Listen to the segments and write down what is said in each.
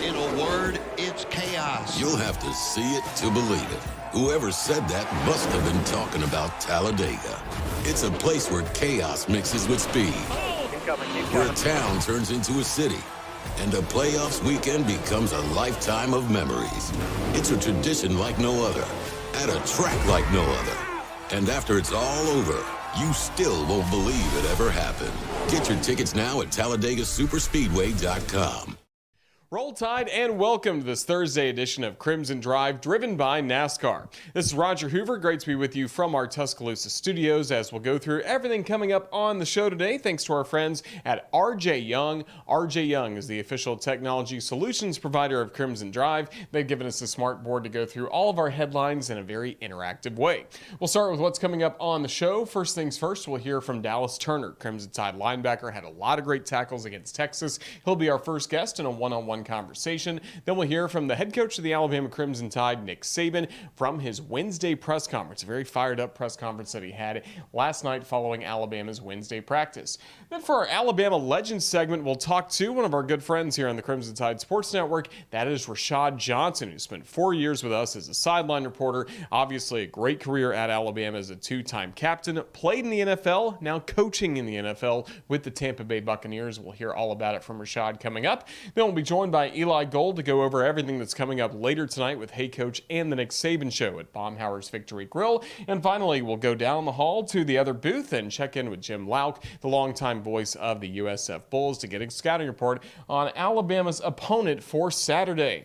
In a word, it's chaos. You'll have to see it to believe it. Whoever said that must have been talking about Talladega. It's a place where chaos mixes with speed. Where a town turns into a city. And a playoffs weekend becomes a lifetime of memories. It's a tradition like no other. At a track like no other. And after it's all over, you still won't believe it ever happened. Get your tickets now at TalladegaSuperspeedway.com. Roll Tide and welcome to this Thursday edition of Crimson Drive, driven by NASCAR. This is Roger Hoover. Great to be with you from our Tuscaloosa studios as we'll go through everything coming up on the show today, thanks to our friends at RJ Young. RJ Young is the official technology solutions provider of Crimson Drive. They've given us a smart board to go through all of our headlines in a very interactive way. We'll start with what's coming up on the show. First things first, we'll hear from Dallas Turner. Crimson Tide linebacker had a lot of great tackles against Texas. He'll be our first guest in a one-on-one conversation. Then we'll hear from the head coach of the Alabama Crimson Tide, Nick Saban, from his Wednesday press conference. A very fired up press conference that he had last night following Alabama's Wednesday practice. Then for our Alabama Legends segment, we'll talk to one of our good friends here on the Crimson Tide Sports Network. That is Rashad Johnson, who spent 4 years with us as a sideline reporter. Obviously a great career at Alabama as a two-time captain. Played in the NFL, now coaching in the NFL with the Tampa Bay Buccaneers. We'll hear all about it from Rashad coming up. Then we'll be joined by Eli Gold to go over everything that's coming up later tonight with Hey Coach and the Nick Saban Show at Baumhauer's Victory Grill. And finally, we'll go down the hall to the other booth and check in with Jim Louk, the longtime voice of the USF Bulls, to get a scouting report on Alabama's opponent for Saturday.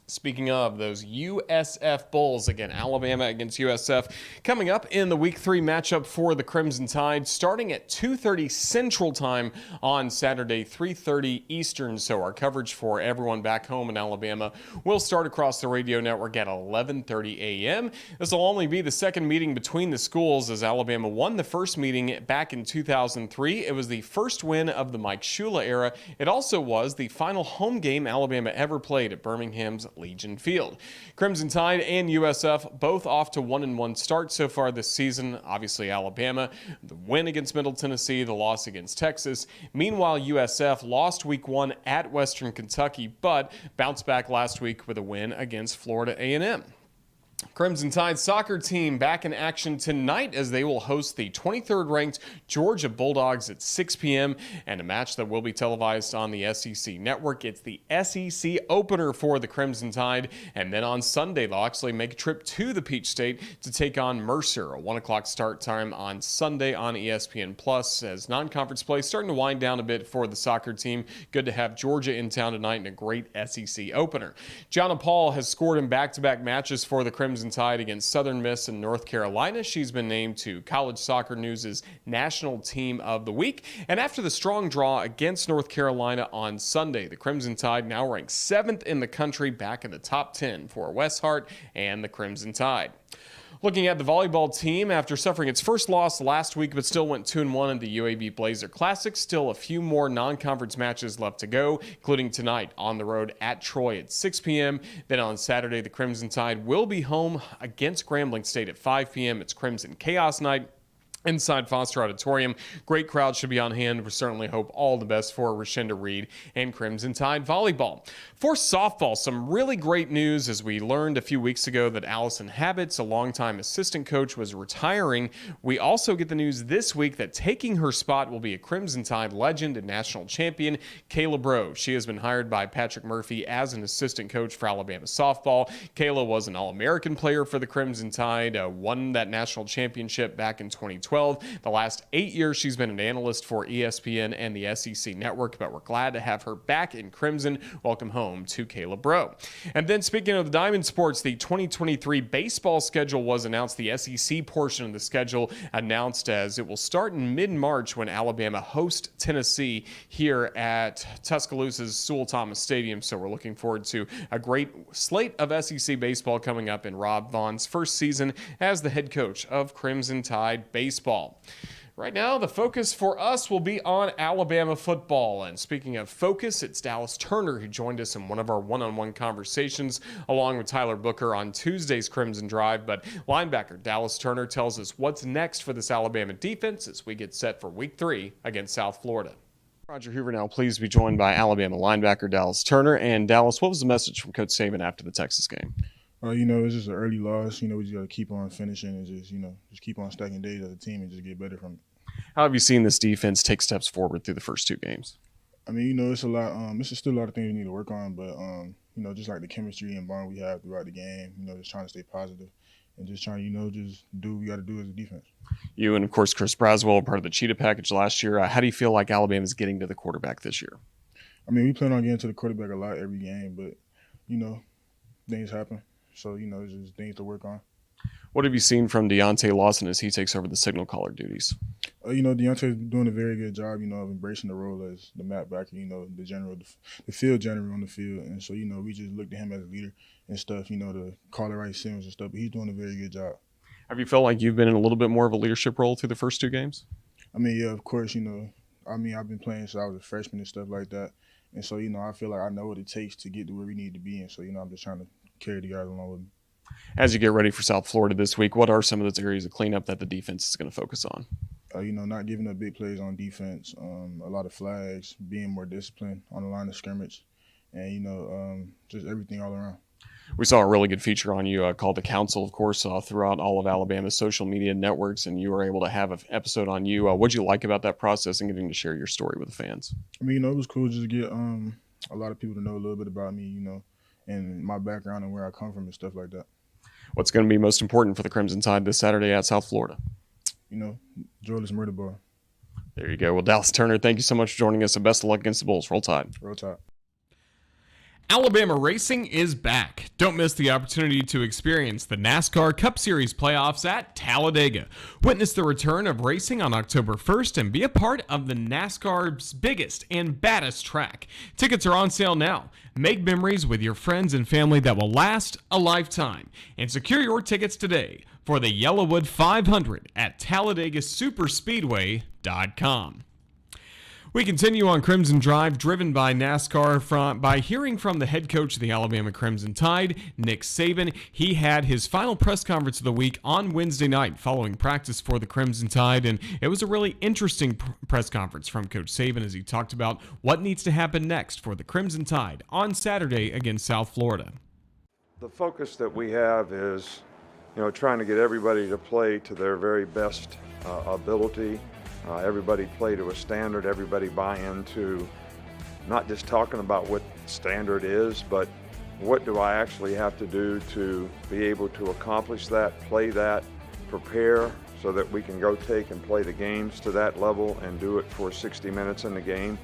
Speaking of those USF Bulls, again, Alabama against USF, coming up in the Week 3 matchup for the Crimson Tide, starting at 2:30 Central Time on Saturday, 3:30 Eastern. So our coverage for everyone back home in Alabama will start across the radio network at 11:30 a.m. This will only be the second meeting between the schools, as Alabama won the first meeting back in 2003. It was the first win of the Mike Shula era. It also was the final home game Alabama ever played at Birmingham's Legion Field. Crimson Tide and USF both off to 1-1 start so far this season. Obviously Alabama, the win against Middle Tennessee, the loss against Texas. Meanwhile, USF lost week 1 at Western Kentucky, but bounced back last week with a win against Florida A&M. Crimson Tide soccer team back in action tonight as they will host the 23rd ranked Georgia Bulldogs at 6 p.m. and a match that will be televised on the SEC network. It's the SEC opener for the Crimson Tide, and then on Sunday they'll actually make a trip to the Peach State to take on Mercer. A 1 o'clock start time on Sunday on ESPN Plus, as non-conference play starting to wind down a bit for the soccer team. Good to have Georgia in town tonight and a great SEC opener. Gianna Paul has scored in back-to-back matches for the Crimson Tide against Southern Miss and North Carolina. She's been named to College Soccer News' National Team of the Week. And after the strong draw against North Carolina on Sunday, the Crimson Tide now ranks 7th in the country, back in the top 10 for Wes Hart and the Crimson Tide. Looking at the volleyball team, after suffering its first loss last week but still went 2-1 in the UAB Blazer Classic, still a few more non-conference matches left to go, including tonight on the road at Troy at 6 p.m. Then on Saturday, the Crimson Tide will be home against Grambling State at 5 p.m. It's Crimson Chaos Night inside Foster Auditorium. Great crowd should be on hand. We certainly hope all the best for Rashinda Reed and Crimson Tide volleyball. For softball, some really great news, as we learned a few weeks ago that Allison Habits, a longtime assistant coach, was retiring. We also get the news this week that taking her spot will be a Crimson Tide legend and national champion, Kayla Breaux. She has been hired by Patrick Murphy as an assistant coach for Alabama softball. Kayla was an All-American player for the Crimson Tide, won that national championship back in 2012. The last 8 years, she's been an analyst for ESPN and the SEC Network, but we're glad to have her back in Crimson. Welcome home to Kayla Breaux. And then speaking of the Diamond Sports, the 2023 baseball schedule was announced. The SEC portion of the schedule announced, as it will start in mid-March when Alabama hosts Tennessee here at Tuscaloosa's Sewell Thomas Stadium. So we're looking forward to a great slate of SEC baseball coming up in Rob Vaughn's first season as the head coach of Crimson Tide Baseball. Right now, the focus for us will be on Alabama football. And speaking of focus, it's Dallas Turner who joined us in one of our one-on-one conversations along with Tyler Booker on Tuesday's Crimson Drive. But linebacker Dallas Turner tells us what's next for this Alabama defense as we get set for Week 3 against South Florida. Roger Hoover now pleased to be joined by Alabama linebacker Dallas Turner. And Dallas, what was the message from Coach Saban after the Texas game? It's just an early loss. We just got to keep on finishing and just keep on stacking days as a team and just get better from it. How have you seen this defense take steps forward through the first two games? It's a lot. It's still a lot of things we need to work on, but just like the chemistry and bond we have throughout the game. Just trying to stay positive and just trying, just do what we got to do as a defense. You and, of course, Chris Braswell are part of the Cheetah package last year. How do you feel like Alabama's getting to the quarterback this year? We plan on getting to the quarterback a lot every game, but, things happen. So, it's just things to work on. What have you seen from Deontay Lawson as he takes over the signal caller duties? Deontay's doing a very good job, of embracing the role as the map backer, the field general on the field. And so, we just looked at him as a leader and stuff, to call the right signals and stuff. But he's doing a very good job. Have you felt like you've been in a little bit more of a leadership role through the first two games? Yeah, of course, I've been playing since I was a freshman and stuff like that. And so, I feel like I know what it takes to get to where we need to be. And so, I'm just trying to carry the guys along with me. As you get ready for South Florida this week, what are some of those areas of cleanup that the defense is going to focus on? Not giving up big plays on defense, a lot of flags, being more disciplined on the line of scrimmage, and, just everything all around. We saw a really good feature on you called The Council, of course, throughout all of Alabama's social media networks, and you were able to have an episode on you. What did you like about that process and getting to share your story with the fans? It was cool just to get a lot of people to know a little bit about me, and my background and where I come from and stuff like that. What's going to be most important for the Crimson Tide this Saturday at South Florida? Joyless murder ball. There you go. Well, Dallas Turner, thank you so much for joining us, and best of luck against the Bulls. Roll Tide. Roll Tide. Alabama racing is back. Don't miss the opportunity to experience the NASCAR Cup Series playoffs at Talladega. Witness the return of racing on October 1st and be a part of the NASCAR's biggest and baddest track. Tickets are on sale now. Make memories with your friends and family that will last a lifetime. And secure your tickets today for the Yellowwood 500 at TalladegaSuperspeedway.com. We continue on Crimson Drive, driven by NASCAR, by hearing from the head coach of the Alabama Crimson Tide, Nick Saban. He had his final press conference of the week on Wednesday night following practice for the Crimson Tide, and it was a really interesting press conference from Coach Saban as he talked about what needs to happen next for the Crimson Tide on Saturday against South Florida. The focus that we have is, trying to get everybody to play to their very best ability. Everybody play to a standard, everybody buy into not just talking about what standard is, but what do I actually have to do to be able to accomplish that, play that, prepare so that we can go take and play the games to that level and do it for 60 minutes in the game.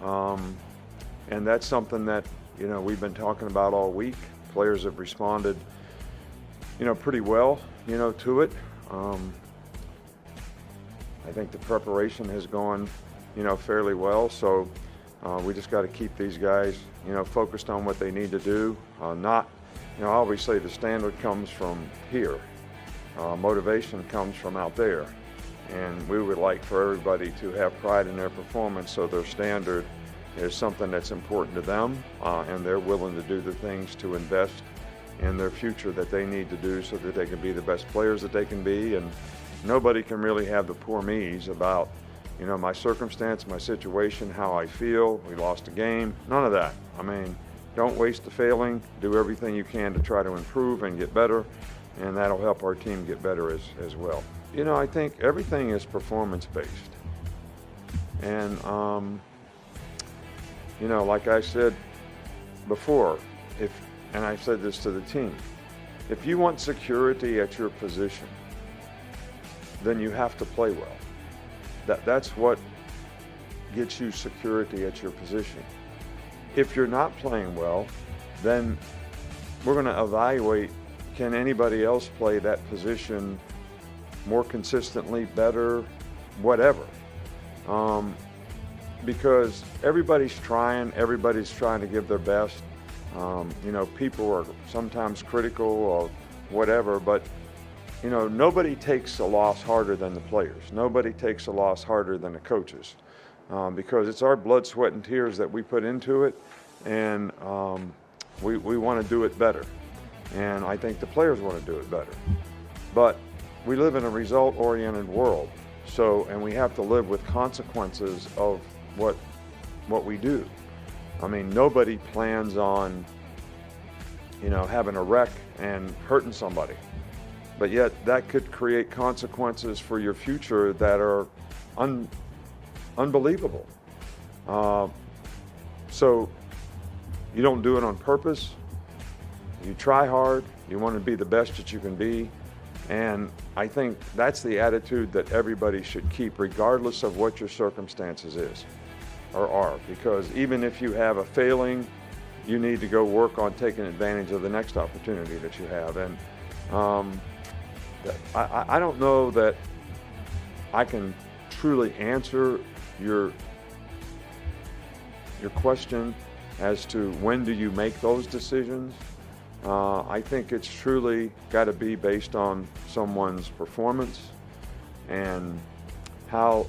And that's something that, we've been talking about all week. Players have responded, pretty well, to it. I think the preparation has gone, fairly well. So we just got to keep these guys, focused on what they need to do. Obviously the standard comes from here. Motivation comes from out there. And we would like for everybody to have pride in their performance so their standard is something that's important to them, and they're willing to do the things to invest in their future that they need to do so that they can be the best players that they can be. And nobody can really have the poor me's about, my circumstance, my situation, how I feel, we lost a game, none of that. Don't waste the failing, do everything you can to try to improve and get better, and that'll help our team get better as well. I think everything is performance-based. And, like I said before, and I said this to the team, if you want security at your position, then you have to play well. That's what gets you security at your position. If you're not playing well, then we're going to evaluate, can anybody else play that position more consistently, better, whatever. Because everybody's trying to give their best. People are sometimes critical of whatever, but nobody takes a loss harder than the players. Nobody takes a loss harder than the coaches, because it's our blood, sweat, and tears that we put into it, and we want to do it better. And I think the players want to do it better. But we live in a result-oriented world, and we have to live with consequences of what what we do. I mean, nobody plans on, having a wreck and hurting somebody. But yet that could create consequences for your future that are unbelievable. So you don't do it on purpose. You try hard. You want to be the best that you can be. And I think that's the attitude that everybody should keep, regardless of what your circumstances are. Because even if you have a failing, you need to go work on taking advantage of the next opportunity that you have. And I don't know that I can truly answer your question as to when do you make those decisions. I think it's truly got to be based on someone's performance and how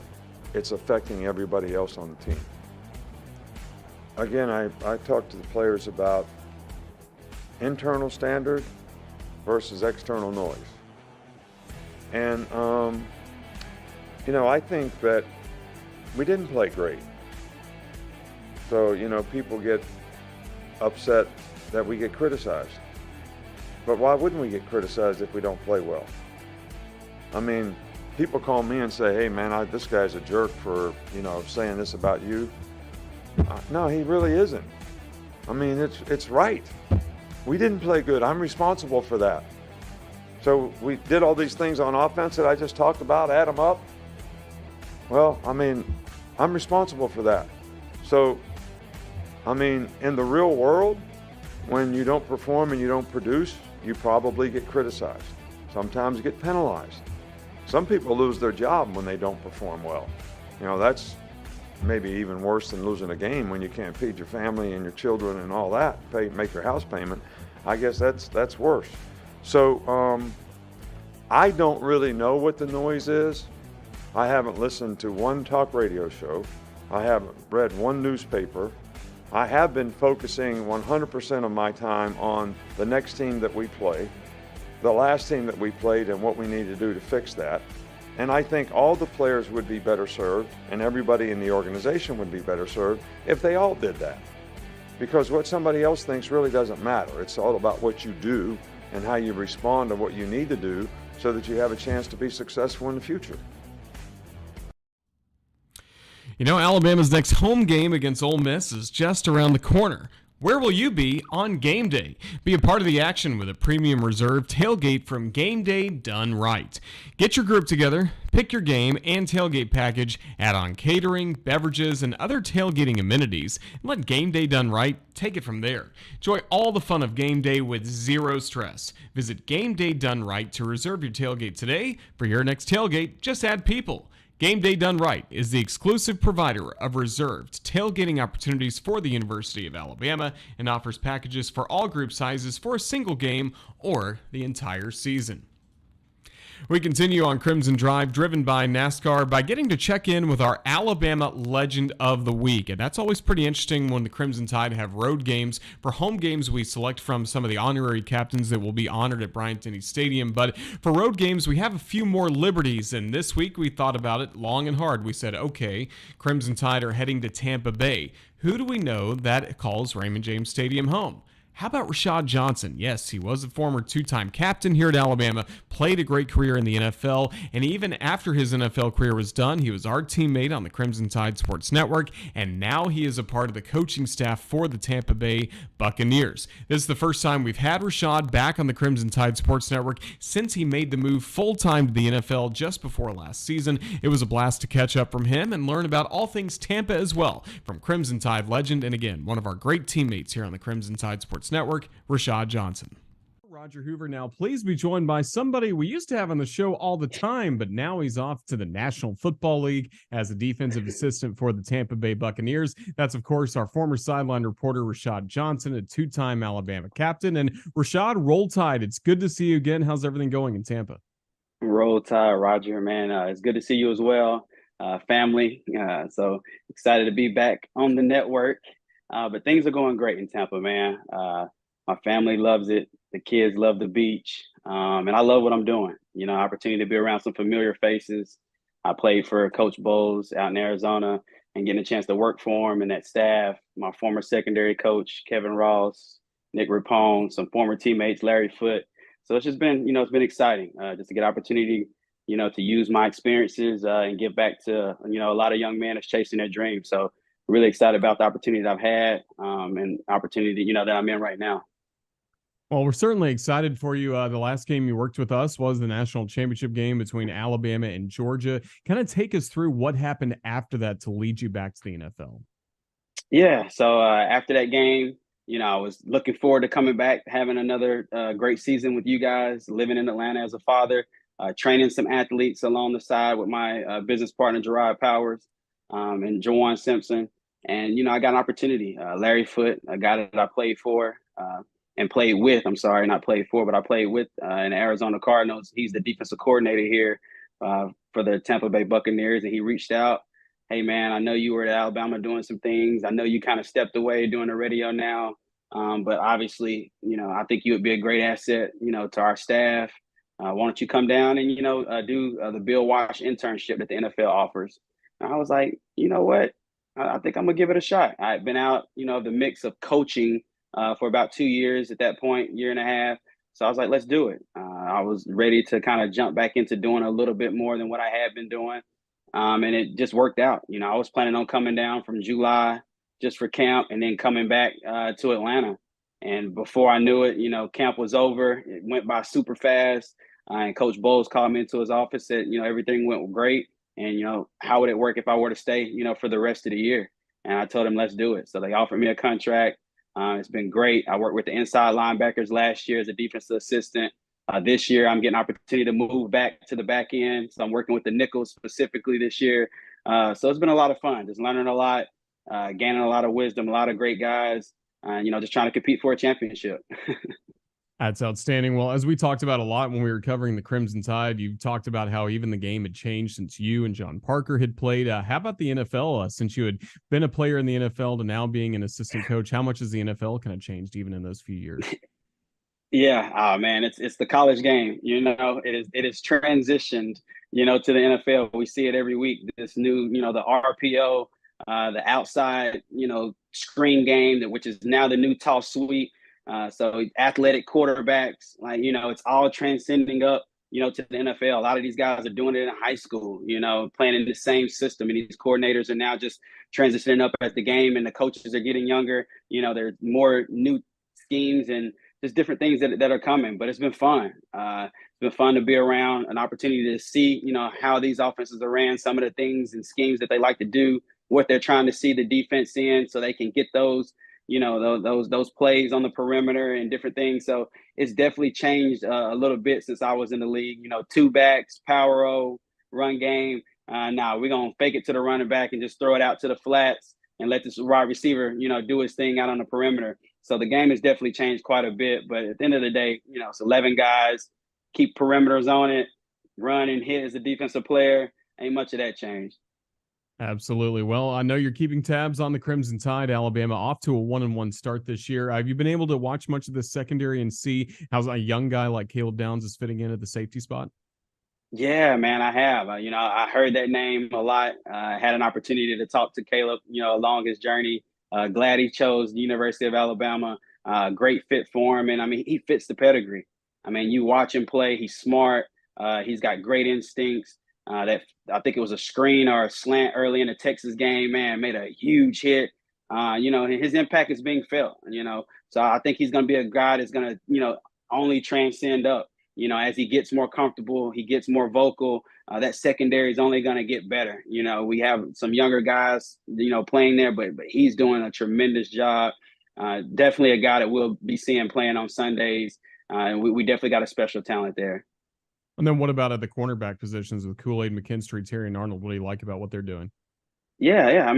it's affecting everybody else on the team. Again, I talked to the players about internal standard versus external noise. And, I think that we didn't play great. So, people get upset that we get criticized. But why wouldn't we get criticized if we don't play well? I mean, people call me and say, hey man, this guy's a jerk for, saying this about you. No, he really isn't. I mean, it's right. We didn't play good. I'm responsible for that. So we did all these things on offense that I just talked about, add them up. Well, I mean, I'm responsible for that. So, I mean, in the real world, when you don't perform and you don't produce, you probably get criticized. Sometimes you get penalized. Some people lose their job when they don't perform well. That's maybe even worse than losing a game when you can't feed your family and your children and all that, make your house payment. I guess that's worse. So I don't really know what the noise is. I haven't listened to one talk radio show. I haven't read one newspaper. I have been focusing 100% of my time on the next team that we play, the last team that we played, and what we need to do to fix that. And I think all the players would be better served, and everybody in the organization would be better served if they all did that. Because what somebody else thinks really doesn't matter. It's all about what you do and how you respond to what you need to do so that you have a chance to be successful in the future. Alabama's next home game against Ole Miss is just around the corner. Where will you be on game day? Be a part of the action with a premium reserve tailgate from Game Day Done Right. Get your group together, pick your game and tailgate package, add on catering, beverages, and other tailgating amenities, and let Game Day Done Right take it from there. Enjoy all the fun of game day with zero stress. Visit Game Day Done Right to reserve your tailgate today. For your next tailgate, just add people. Game Day Done Right is the exclusive provider of reserved tailgating opportunities for the University of Alabama and offers packages for all group sizes for a single game or the entire season. We continue on Crimson Drive, driven by NASCAR, by getting to check in with our Alabama Legend of the Week. And that's always pretty interesting when the Crimson Tide have road games. For home games, we select from some of the honorary captains that will be honored at Bryant-Denny Stadium. But for road games, we have a few more liberties. And this week, we thought about it long and hard. We said, okay, Crimson Tide are heading to Tampa Bay. Who do we know that calls Raymond James Stadium home? How about Rashad Johnson? Yes, he was a former two-time captain here at Alabama, played a great career in the NFL, and even after his NFL career was done, he was our teammate on the Crimson Tide Sports Network, and now he is a part of the coaching staff for the Tampa Bay Buccaneers. This is the first time we've had Rashad back on the Crimson Tide Sports Network since he made the move full-time to the NFL just before last season. It was a blast to catch up from him and learn about all things Tampa as well from Crimson Tide legend, and again, one of our great teammates here on the Crimson Tide Sports Network, Rashad Johnson. Roger Hoover now please be joined by somebody we used to have on the show all the time, but now he's off to the National Football League as a defensive assistant for the Tampa Bay Buccaneers. That's, of course, our former sideline reporter, Rashad Johnson, a two-time Alabama captain. And Rashad, roll tide. It's good to see you again. How's everything going in Tampa? Roll tide, Roger, man. It's good to see you as well. Family. So excited to be back on the network. But things are going great in Tampa, man. My family loves it. The kids love the beach. And I love what I'm doing. You know, opportunity to be around some familiar faces. I played for Coach Bowles out in Arizona and getting a chance to work for him and that staff, my former secondary coach, Kevin Ross, Nick Rapone, some former teammates, Larry Foote. So it's just been, it's been exciting just to get opportunity, to use my experiences and give back to, a lot of young men that's chasing their dreams. So really excited about the opportunities I've had and opportunity, that I'm in right now. Well, we're certainly excited for you. The last game you worked with us was the national championship game between Alabama and Georgia. Kind of take us through what happened after that to lead you back to the NFL. Yeah. So after that game, I was looking forward to coming back, having another great season with you guys, living in Atlanta as a father, training some athletes along the side with my business partner, Gerard Powers, and Jawan Simpson. And, I got an opportunity. Larry Foote, a guy that I played for and played with, I'm sorry, not played for, but I played with in the Arizona Cardinals. He's the defensive coordinator here for the Tampa Bay Buccaneers. And he reached out, hey, man, I know you were at Alabama doing some things. I know you kind of stepped away doing the radio now. But obviously, I think you would be a great asset, to our staff. Why don't you come down and, do the Bill Walsh internship that the NFL offers? And I was like, you know what? I think I'm going to give it a shot. I've been out, the mix of coaching for about 2 years at that point, year and a half. So I was like, let's do it. I was ready to kind of jump back into doing a little bit more than what I had been doing. And it just worked out. I was planning on coming down from July just for camp and then coming back to Atlanta. And before I knew it, camp was over. It went by super fast. And Coach Bowles called me into his office, said, everything went great. And, how would it work if I were to stay, for the rest of the year? And I told him, let's do it. So they offered me a contract. It's been great. I worked with the inside linebackers last year as a defensive assistant. This year, I'm getting an opportunity to move back to the back end. So I'm working with the nickels specifically this year. So it's been a lot of fun, just learning a lot, gaining a lot of wisdom, a lot of great guys, just trying to compete for a championship. That's outstanding. Well, as we talked about a lot when we were covering the Crimson Tide, you talked about how even the game had changed since you and John Parker had played. How about the NFL? Since you had been a player in the NFL to now being an assistant coach, how much has the NFL kind of changed even in those few years? Yeah, oh man, it's the college game. It is transitioned, to the NFL. We see it every week. This new, the RPO, the outside, screen game, which is now the new toss sweep. So athletic quarterbacks, it's all transcending up, to the NFL. A lot of these guys are doing it in high school, playing in the same system. And these coordinators are now just transitioning up as the game and the coaches are getting younger. There's more new schemes and just different things that are coming. But it's been fun. It's been fun to be around, an opportunity to see, how these offenses are ran, some of the things and schemes that they like to do, what they're trying to see the defense in so they can get those those plays on the perimeter and different things. So it's definitely changed a little bit since I was in the league. Two backs, power O, run game. Now we're gonna fake it to the running back and just throw it out to the flats and let this wide receiver, do his thing out on the perimeter. So the game has definitely changed quite a bit. But at the end of the day, it's 11 guys, keep perimeters on it, run and hit as a defensive player. Ain't much of that changed. Absolutely. Well, I know you're keeping tabs on the Crimson Tide. Alabama off to a 1-1 start this year. Have you been able to watch much of the secondary and see how a young guy like Caleb Downs is fitting in at the safety spot? Yeah, man, I have. I heard that name a lot. I had an opportunity to talk to Caleb, along his journey. Glad he chose the University of Alabama. Great fit for him. And he fits the pedigree. You watch him play. He's smart. He's got great instincts. That I think it was a screen or a slant early in the Texas game, man, made a huge hit. His impact is being felt, So I think he's going to be a guy that's going to, only transcend up. As he gets more comfortable, he gets more vocal. That secondary is only going to get better. We have some younger guys, playing there, but he's doing a tremendous job. Definitely a guy that we'll be seeing playing on Sundays. And we definitely got a special talent there. And then what about at the cornerback positions with Kool-Aid McKinstry, Terry, and Arnold? What do you like about what they're doing? Yeah.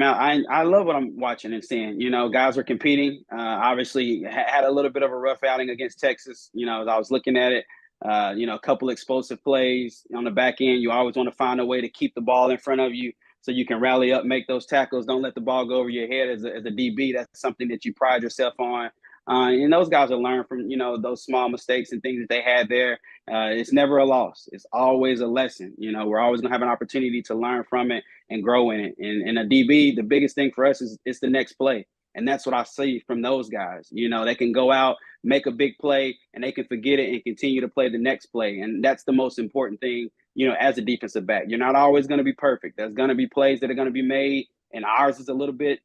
I love what I'm watching and seeing. Guys are competing. Obviously, had a little bit of a rough outing against Texas. As I was looking at it, a couple explosive plays on the back end. You always want to find a way to keep the ball in front of you so you can rally up, make those tackles. Don't let the ball go over your head as a DB. That's something that you pride yourself on. And those guys will learn from, those small mistakes and things that they had there. It's never a loss. It's always a lesson. We're always going to have an opportunity to learn from it and grow in it. And a DB, the biggest thing for us is the next play. And that's what I see from those guys. They can go out, make a big play, and they can forget it and continue to play the next play. And that's the most important thing, as a defensive back. You're not always going to be perfect. There's going to be plays that are going to be made, and ours is a little bit,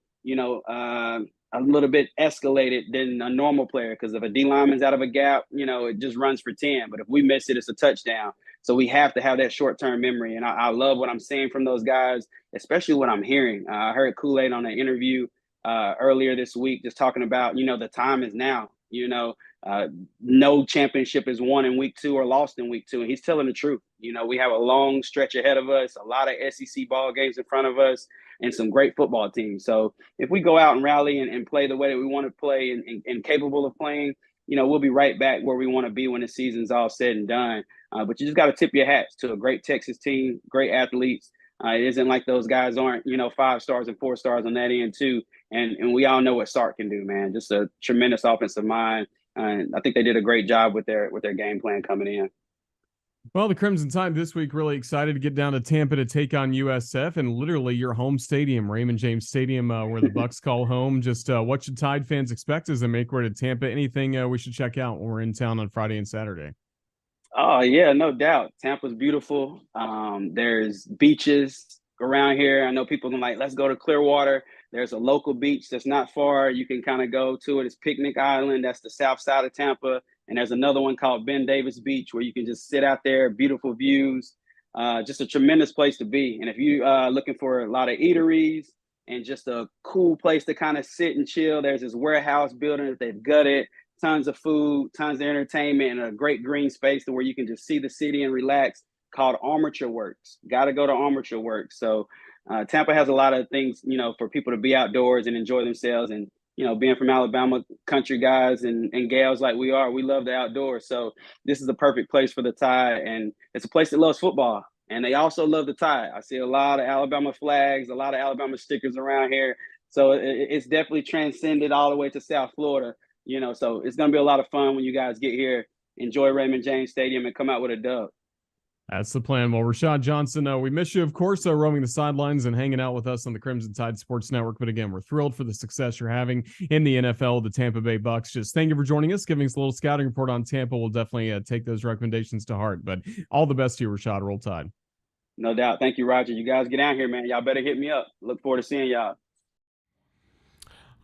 escalated than a normal player, because if a D lineman's out of a gap, it just runs for 10. But if we miss it, it's a touchdown. So we have to have that short-term memory. And I love what I'm seeing from those guys, especially what I'm hearing. I heard Kool-Aid on an interview earlier this week, just talking about, the time is now. No championship is won in week 2 or lost in week 2. And he's telling the truth. We have a long stretch ahead of us, a lot of SEC ball games in front of us, and some great football teams. So if we go out and rally and play the way that we want to play and capable of playing, we'll be right back where we want to be when the season's all said and done. But you just got to tip your hats to a great Texas team, great athletes. It isn't like those guys aren't, 5 stars and 4 stars on that end too. And we all know what Sark can do, man. Just a tremendous offensive mind. And I think they did a great job with their game plan coming in. Well, the Crimson Tide this week really excited to get down to Tampa to take on USF, and literally your home stadium, Raymond James Stadium, where the Bucks call home. Just what should Tide fans expect as they make way to Tampa? Anything we should check out when we're in town on Friday and Saturday? Oh, yeah, no doubt. Tampa's beautiful. There's beaches around here. I know people are like, let's go to Clearwater. There's a local beach that's not far. You can kind of go to it. It's Picnic Island. That's the south side of Tampa. And there's another one called Ben Davis Beach where you can just sit out there, beautiful views, just a tremendous place to be. And if you are looking for a lot of eateries and just a cool place to kind of sit and chill, there's this warehouse building that they've gutted, tons of food, tons of entertainment, and a great green space to where you can just see the city and relax, called Armature Works. Got to go to Armature Works. So Tampa has a lot of things, for people to be outdoors and enjoy themselves. And, being from Alabama, country guys and gals like we are, we love the outdoors. So this is the perfect place for the Tide. And it's a place that loves football. And they also love the Tide. I see a lot of Alabama flags, a lot of Alabama stickers around here. So it's definitely transcended all the way to South Florida, so it's going to be a lot of fun when you guys get here, enjoy Raymond James Stadium, and come out with a dub. That's the plan. Well, Rashad Johnson, we miss you, of course, roaming the sidelines and hanging out with us on the Crimson Tide Sports Network. But again, we're thrilled for the success you're having in the NFL, the Tampa Bay Bucks. Just thank you for joining us, giving us a little scouting report on Tampa. We'll definitely take those recommendations to heart. But all the best to you, Rashad. Roll Tide. No doubt. Thank you, Roger. You guys get out here, man. Y'all better hit me up. Look forward to seeing y'all.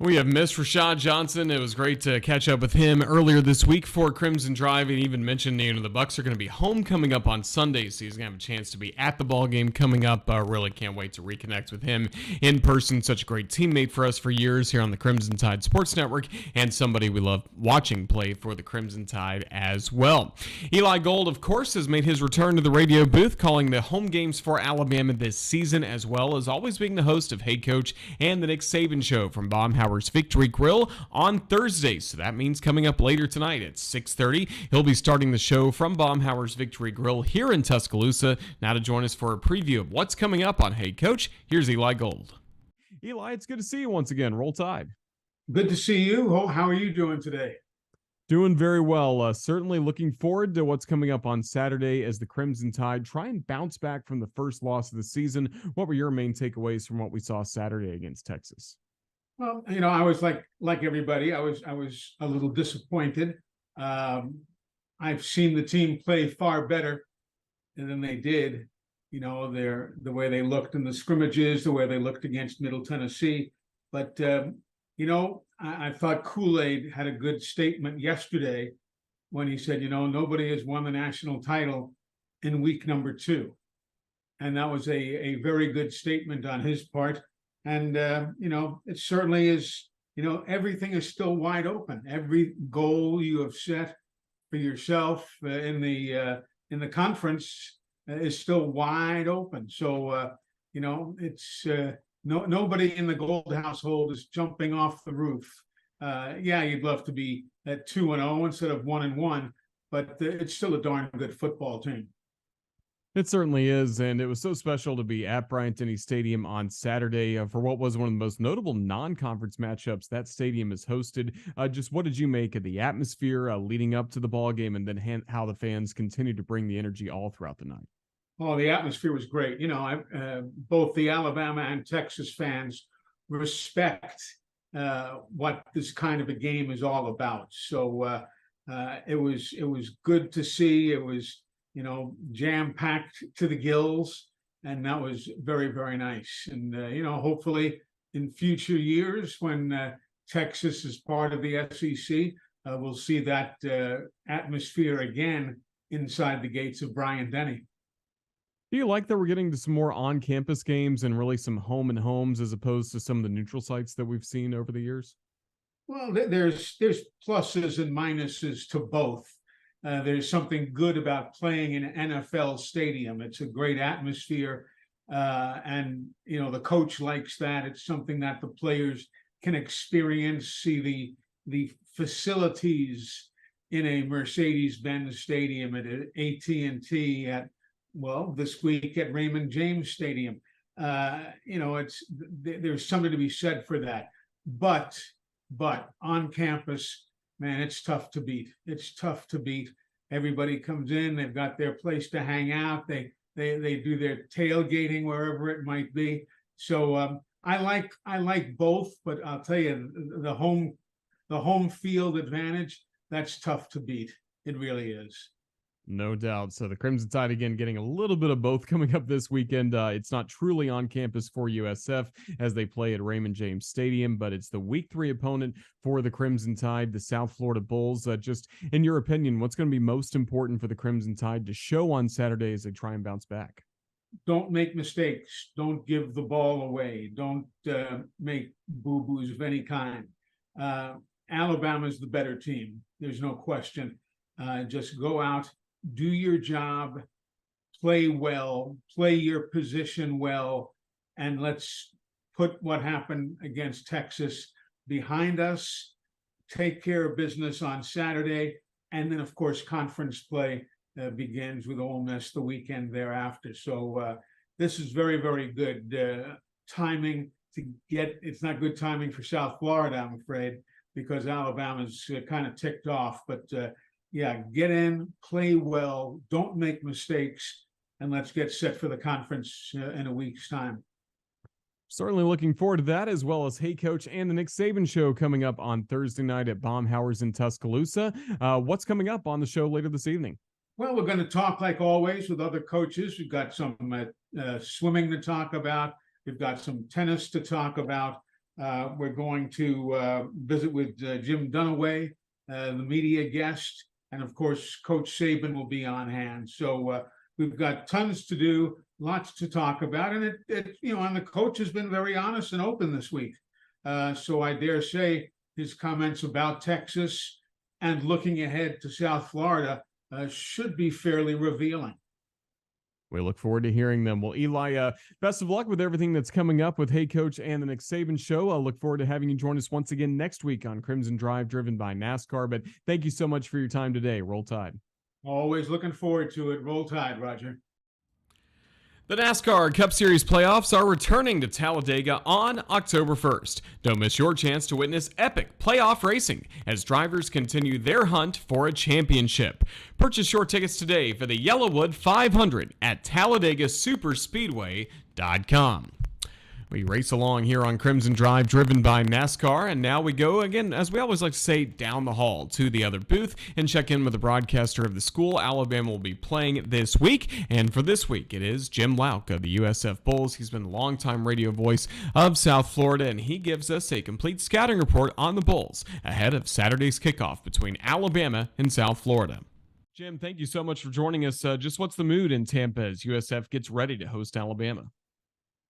We have missed Rashad Johnson. It was great to catch up with him earlier this week for Crimson Drive. And even mentioned, the Bucks are going to be home coming up on Sunday, so he's going to have a chance to be at the ball game coming up. Really can't wait to reconnect with him in person. Such a great teammate for us for years here on the Crimson Tide Sports Network, and somebody we love watching play for the Crimson Tide as well. Eli Gold, of course, has made his return to the radio booth, calling the home games for Alabama this season, as well as always being the host of Hey Coach and the Nick Saban Show from Baumhower's Victory Grill on Thursdays. So that means coming up later tonight at 6:30, he'll be starting the show from Baumhower's Victory Grill here in Tuscaloosa. Now to join us for a preview of what's coming up on Hey Coach, here's Eli Gold. Eli, it's good to see you once again. Roll Tide. Good to see you. How are you doing today? Doing very well. Certainly looking forward to what's coming up on Saturday as the Crimson Tide try and bounce back from the first loss of the season. What were your main takeaways from what we saw Saturday against Texas? Well, I was like everybody. I was a little disappointed. I've seen the team play far better than they did. The way they looked in the scrimmages, the way they looked against Middle Tennessee. But I thought Kool-Aid had a good statement yesterday when he said, nobody has won the national title in week number 2, and that was a very good statement on his part. And, it certainly is, everything is still wide open. Every goal you have set for yourself in the conference is still wide open. So, it's nobody in the Gold household is jumping off the roof. Yeah, you'd love to be at 2-0 instead of 1-1, but it's still a darn good football team. It certainly is, and it was so special to be at Bryant-Denny Stadium on Saturday for what was one of the most notable non-conference matchups that stadium has hosted. Just what did you make of the atmosphere leading up to the ball game, and then how the fans continued to bring the energy all throughout the night? Oh, the atmosphere was great. You know, both the Alabama and Texas fans respect what this kind of a game is all about. So it was good to see. It was, you know, jam packed to the gills, and that was very, very nice. And you know, hopefully in future years when Texas is part of the SEC, we'll see that atmosphere again inside the gates of Bryant-Denny. Do you like that we're getting to some more on-campus games and really some home and homes as opposed to some of the neutral sites that we've seen over the years? Well, there's pluses and minuses to both. There's something good about playing in an NFL stadium. It's a great atmosphere, and you know the coach likes that. It's something that the players can experience, see the facilities in a Mercedes-Benz stadium, at AT&T, at, well, this week at Raymond James Stadium. You know, there's something to be said for that. But on campus, man, it's tough to beat. It's tough to beat. Everybody comes in, they've got their place to hang out. They do their tailgating wherever it might be. So I like both, but I'll tell you, the home field advantage, that's tough to beat. It really is. No doubt. So the Crimson Tide again getting a little bit of both coming up this weekend. It's not truly on campus for USF as they play at Raymond James Stadium, but it's the week 3 opponent for the Crimson Tide, the South Florida Bulls. Just in your opinion, what's going to be most important for the Crimson Tide to show on Saturday as they try and bounce back? Don't make mistakes. Don't give the ball away. Don't make boo-boos of any kind. Alabama's the better team. There's no question. Just go out, do your job, play well, play your position well, and let's put what happened against Texas behind us, take care of business on Saturday, and then, of course, conference play begins with Ole Miss the weekend thereafter. So this is very, very good timing to get. It's not good timing for South Florida, I'm afraid, because Alabama's kind of ticked off, but yeah, get in, play well, don't make mistakes, and let's get set for the conference in a week's time. Certainly looking forward to that, as well as Hey Coach and the Nick Saban Show coming up on Thursday night at Baumhauer's in Tuscaloosa. What's coming up on the show later this evening? Well, we're going to talk like always with other coaches. We've got some swimming to talk about. We've got some tennis to talk about. We're going to visit with Jim Dunaway, the media guest. And of course, Coach Saban will be on hand. So we've got tons to do, lots to talk about. And and the coach has been very honest and open this week. So I dare say his comments about Texas and looking ahead to South Florida should be fairly revealing. We look forward to hearing them. Well, Eli, best of luck with everything that's coming up with Hey Coach and the Nick Saban Show. I look forward to having you join us once again next week on Crimson Drive, driven by NASCAR. But thank you so much for your time today. Roll Tide. Always looking forward to it. Roll Tide, Roger. The NASCAR Cup Series playoffs are returning to Talladega on October 1st. Don't miss your chance to witness epic playoff racing as drivers continue their hunt for a championship. Purchase your tickets today for the Yellowwood 500 at TalladegaSuperspeedway.com. We race along here on Crimson Drive, driven by NASCAR, and now we go again, as we always like to say, down the hall to the other booth and check in with the broadcaster of the school Alabama will be playing this week. And for this week, it is Jim Louk of the USF Bulls. He's been a longtime radio voice of South Florida, and he gives us a complete scouting report on the Bulls ahead of Saturday's kickoff between Alabama and South Florida. Jim, thank you so much for joining us. Just what's the mood in Tampa as USF gets ready to host Alabama?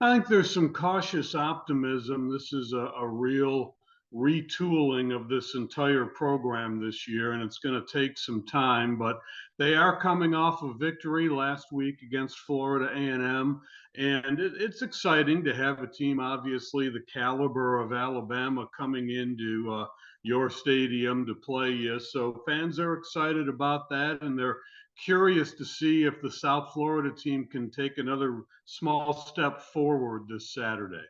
I think there's some cautious optimism. This is a real retooling of this entire program this year, and it's going to take some time, but they are coming off a victory last week against Florida A&M, and it's exciting to have a team, obviously the caliber of Alabama, coming into your stadium to play you. So fans are excited about that, and they're curious to see if the South Florida team can take another small step forward this Saturday.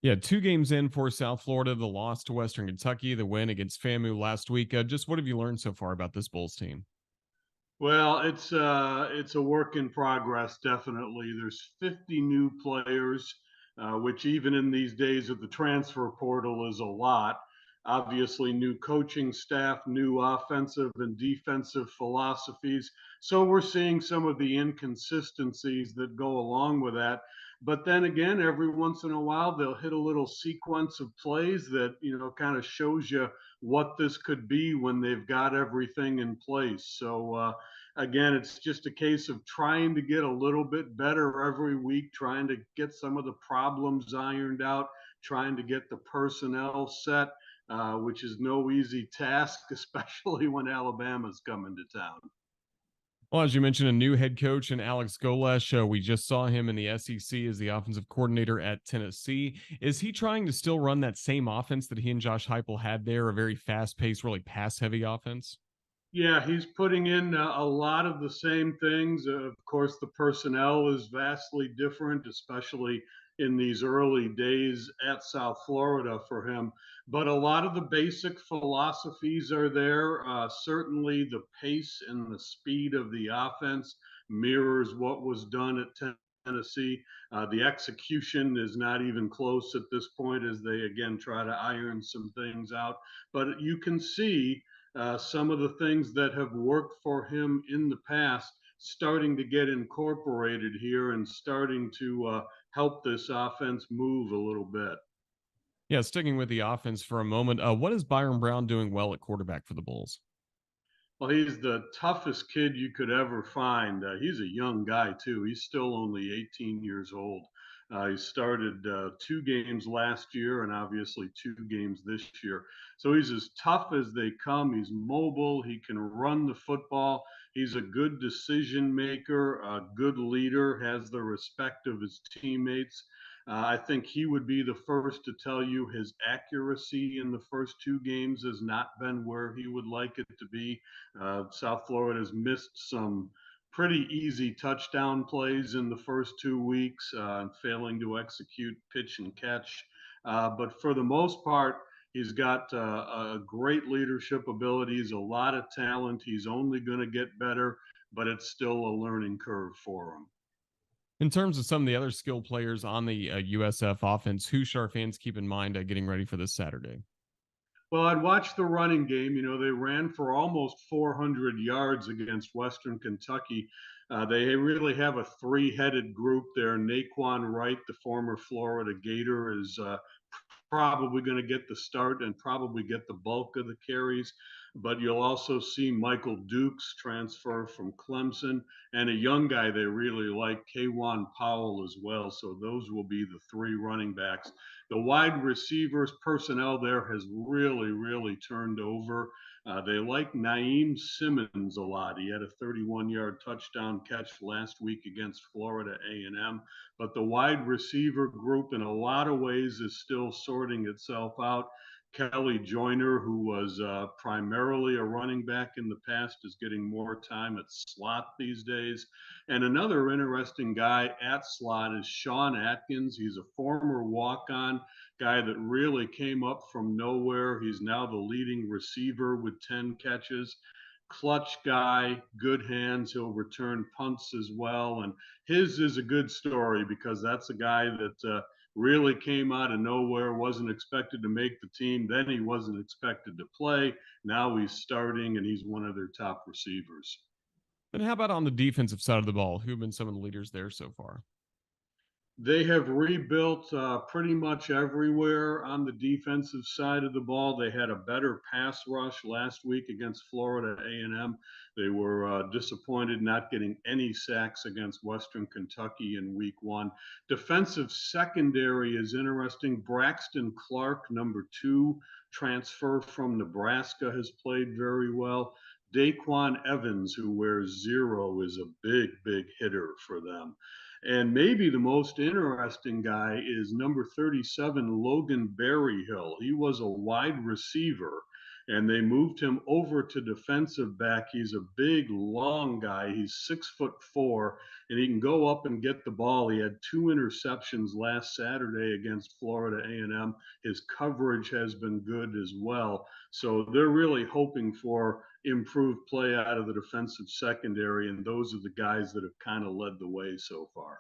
Yeah, 2 games in for South Florida, the loss to Western Kentucky, the win against FAMU last week. Just what have you learned so far about this Bulls team? Well, it's a work in progress, definitely. There's 50 new players, which even in these days of the transfer portal is a lot. Obviously, new coaching staff, new offensive and defensive philosophies. So we're seeing some of the inconsistencies that go along with that. But then again, every once in a while, they'll hit a little sequence of plays that, kind of shows you what this could be when they've got everything in place. So, again, it's just a case of trying to get a little bit better every week, trying to get some of the problems ironed out, trying to get the personnel set, which is no easy task, especially when Alabama's coming to town. Well, as you mentioned, a new head coach in Alex Golesh. We just saw him in the SEC as the offensive coordinator at Tennessee. Is he trying to still run that same offense that he and Josh Heupel had there, a very fast-paced, really pass-heavy offense? Yeah, he's putting in a lot of the same things. Of course, the personnel is vastly different, especially in these early days at South Florida for him. But a lot of the basic philosophies are there. Certainly, the pace and the speed of the offense mirrors what was done at Tennessee. The execution is not even close at this point as they again try to iron some things out. But you can see some of the things that have worked for him in the past starting to get incorporated here and starting to help this offense move a little bit. Yeah, sticking with the offense for a moment, what is Byron Brown doing well at quarterback for the Bulls? Well, he's the toughest kid you could ever find. He's a young guy, too. He's still only 18 years old. He started 2 games last year and obviously 2 games this year. So he's as tough as they come. He's mobile. He can run the football. He's a good decision maker, a good leader, has the respect of his teammates. I think he would be the first to tell you his accuracy in the first 2 games has not been where he would like it to be. South Florida has missed some pretty easy touchdown plays in the first 2 weeks, failing to execute pitch and catch. But for the most part, he's got a great leadership abilities, a lot of talent. He's only going to get better, but it's still a learning curve for him. In terms of some of the other skill players on the USF offense, who should our fans keep in mind getting ready for this Saturday? Well, I'd watch the running game. They ran for almost 400 yards against Western Kentucky. They really have a three-headed group there. Naquan Wright, the former Florida Gator, is probably going to get the start and probably get the bulk of the carries. But you'll also see Michael Dukes transfer from Clemson and a young guy they really like, Kwan Powell, as well. So those will be the 3 running backs. The wide receivers personnel there has really, really turned over. They like Naeem Simmons a lot. He had a 31-yard touchdown catch last week against Florida A&M. But the wide receiver group, in a lot of ways, is still sorting itself out. Kelly Joyner, who was primarily a running back in the past, is getting more time at slot these days. And another interesting guy at slot is Sean Atkins. He's a former walk-on guy that really came up from nowhere. He's now the leading receiver with 10 catches. Clutch guy, good hands. He'll return punts as well. And his is a good story because that's a guy that really came out of nowhere, wasn't expected to make the team. Then he wasn't expected to play. Now he's starting and he's one of their top receivers. And how about on the defensive side of the ball? Who have been some of the leaders there so far? They have rebuilt pretty much everywhere on the defensive side of the ball. They had a better pass rush last week against Florida A&M. They were disappointed not getting any sacks against Western Kentucky in week 1. Defensive secondary is interesting. Braxton Clark, number 2, transfer from Nebraska, has played very well. Daquan Evans, who wears 0, is a big, big hitter for them. And maybe the most interesting guy is number 37, Logan Berryhill. He was a wide receiver. and they moved him over to defensive back. He's a big, long guy. He's 6'4", and he can go up and get the ball. He had 2 interceptions last Saturday against Florida A&M. His coverage has been good as well. So they're really hoping for improved play out of the defensive secondary, and those are the guys that have kind of led the way so far.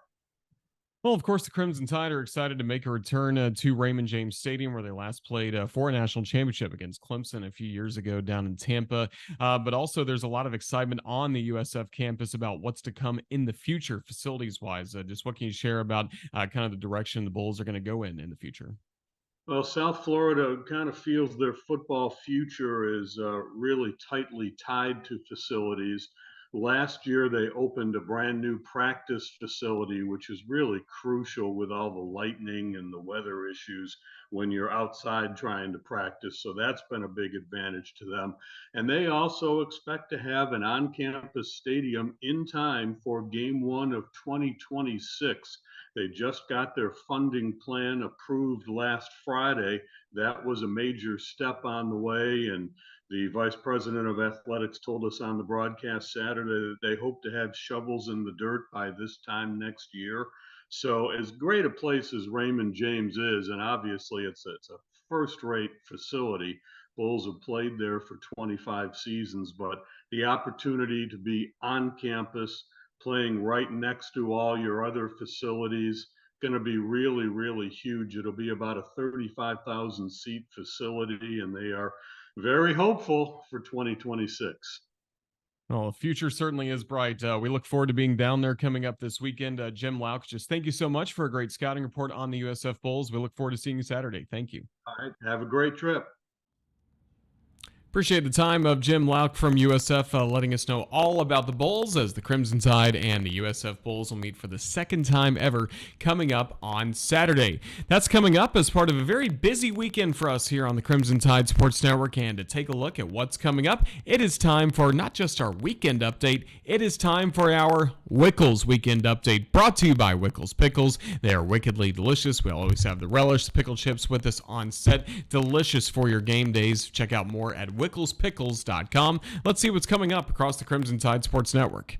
Well, of course, the Crimson Tide are excited to make a return to Raymond James Stadium, where they last played for a national championship against Clemson a few years ago down in Tampa. But also, there's a lot of excitement on the USF campus about what's to come in the future, facilities-wise. Just what can you share about kind of the direction the Bulls are going to go in the future? Well, South Florida kind of feels their football future is really tightly tied to facilities. Last year, they opened a brand new practice facility, which is really crucial with all the lightning and the weather issues when you're outside trying to practice. So that's been a big advantage to them. And they also expect to have an on-campus stadium in time for Game 1 of 2026. They just got their funding plan approved last Friday. That was a major step on the way, and the vice president of athletics told us on the broadcast Saturday that they hope to have shovels in the dirt by this time next year. So as great a place as Raymond James is, and obviously it's a first-rate facility, Bulls have played there for 25 seasons, but the opportunity to be on campus, playing right next to all your other facilities, going to be really, really huge. It'll be about a 35,000 seat facility, and they are very hopeful for 2026. Well, the future certainly is bright. We look forward to being down there coming up this weekend. Jim Louk, just thank you so much for a great scouting report on the USF Bulls. We look forward to seeing you Saturday. Thank you. All right. Have a great trip. Appreciate the time of Jim Louk from USF letting us know all about the Bulls, as the Crimson Tide and the USF Bulls will meet for the second time ever coming up on Saturday. That's coming up as part of a very busy weekend for us here on the Crimson Tide Sports Network. And to take a look at what's coming up, it is time for not just our weekend update, it is time for our Wickles Weekend Update, brought to you by Wickles Pickles. They are wickedly delicious. We always have the relish pickle chips with us on set. Delicious for your game days. Check out more at WicklesPickles.com. Let's see what's coming up across the Crimson Tide Sports Network.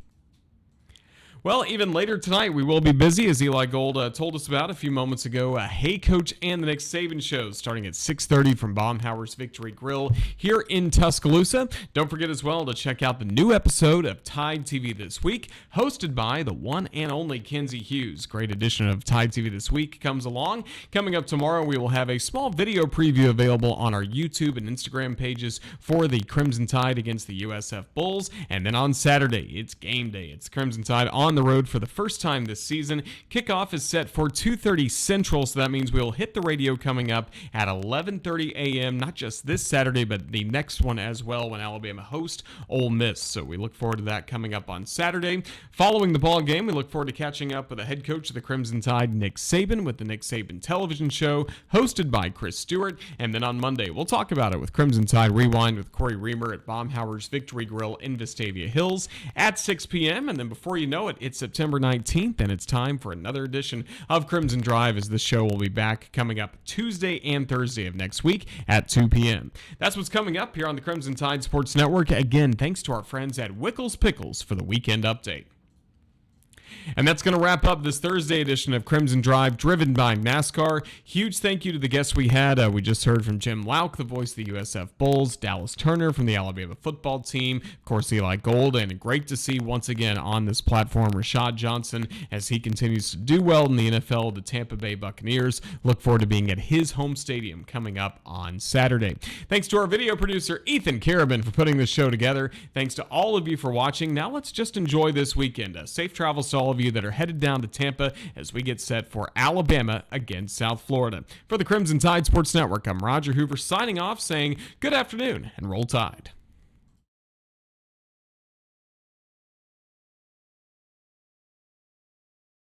Well, even later tonight, we will be busy, as Eli Gold told us about a few moments ago. Hey Coach and the Nick Saban show starting at 6:30 from Baumhower's Victory Grill here in Tuscaloosa. Don't forget as well to check out the new episode of Tide TV This Week, hosted by the one and only Kenzie Hughes. Great edition of Tide TV This Week comes along. Coming up tomorrow, we will have a small video preview available on our YouTube and Instagram pages for the Crimson Tide against the USF Bulls. And then on Saturday, it's game day. It's Crimson Tide on the road for the first time this season. Kickoff is set for 2:30 Central, so that means we'll hit the radio coming up at 11:30 a.m., not just this Saturday, but the next one as well, when Alabama hosts Ole Miss. So we look forward to that coming up on Saturday. Following the ball game, we look forward to catching up with the head coach of the Crimson Tide, Nick Saban, with the Nick Saban television show, hosted by Chris Stewart. And then on Monday, we'll talk about it with Crimson Tide Rewind with Corey Reamer at Baumhower's Victory Grill in Vestavia Hills at 6 p.m. And then before you know it, it's September 19th, and it's time for another edition of Crimson Drive, as the show will be back coming up Tuesday and Thursday of next week at 2 p.m. That's what's coming up here on the Crimson Tide Sports Network. Again, thanks to our friends at Wickles Pickles for the weekend update. And that's going to wrap up this Thursday edition of Crimson Drive, driven by NASCAR. Huge thank you to the guests we had. We just heard from Jim Louk, the voice of the USF Bulls, Dallas Turner from the Alabama football team, of course, Eli Gold, and great to see once again on this platform Rashad Johnson as he continues to do well in the NFL, the Tampa Bay Buccaneers. Look forward to being at his home stadium coming up on Saturday. Thanks to our video producer, Ethan Carabin, for putting this show together. Thanks to all of you for watching. Now let's just enjoy this weekend. Safe travels to all of you that are headed down to Tampa as we get set for Alabama against South Florida. For the Crimson Tide Sports Network, I'm Roger Hoover signing off, saying good afternoon and roll Tide.